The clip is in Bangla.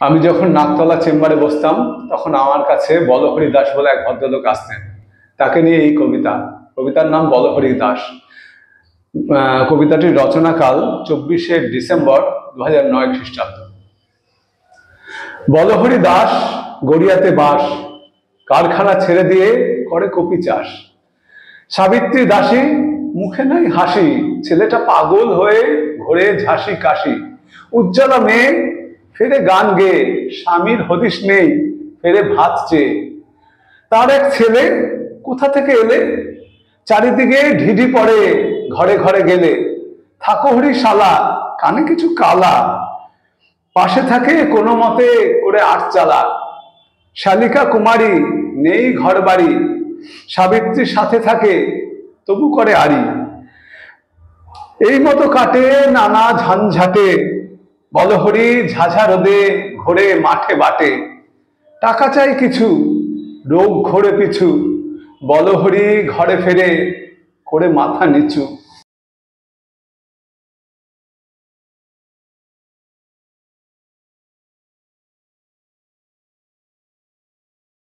আমি যখন নাকতলা চেম্বারে বসতাম তখন আমার কাছে বলহরি দাস বলে এক ভদ্রলোক আসতেন। তাকে নিয়ে এই কবিতার নাম বলহরি দাস। কবিতাটির রচনাকাল 24শে ডিসেম্বর 2009 খ্রিস্টাব্দ। বলহরি দাস গড়িয়াতে বাস, কারখানা ছেড়ে দিয়ে করে কপি চাষ। সাবিত্রী দাসী মুখে নাই হাসি, ছেলেটা পাগল হয়ে ঘোরে ঝাঁসি কাশি। উজ্জ্বলা মেয়ে ফেরে গান গেয়ে, স্বামীর হদিস নেই ফেরে ভাত চেয়ে। তার এক ছেলে কোথা থেকে এলে, চারিদিকে ঢিঢি পড়ে ঘরে ঘরে গেলে। থাকো হরি শালা কানে কিছু কালা, পাশে থাকে কোনো মতে করে আট চালা। শালিকা কুমারী নেই ঘর বাড়ি, সাবিত্রীর সাথে থাকে তবু করে আড়ি। এই মতো কাটে নানা ঝঞ্ঝাটে, বলহরি ঝাঝা রোদে ঘোরে মাঠে বাটে। টাকা চাই কিছু রোগ ঘোরে পিছু, বলহরি ঘরে ফেরে করে মাথা নিচু।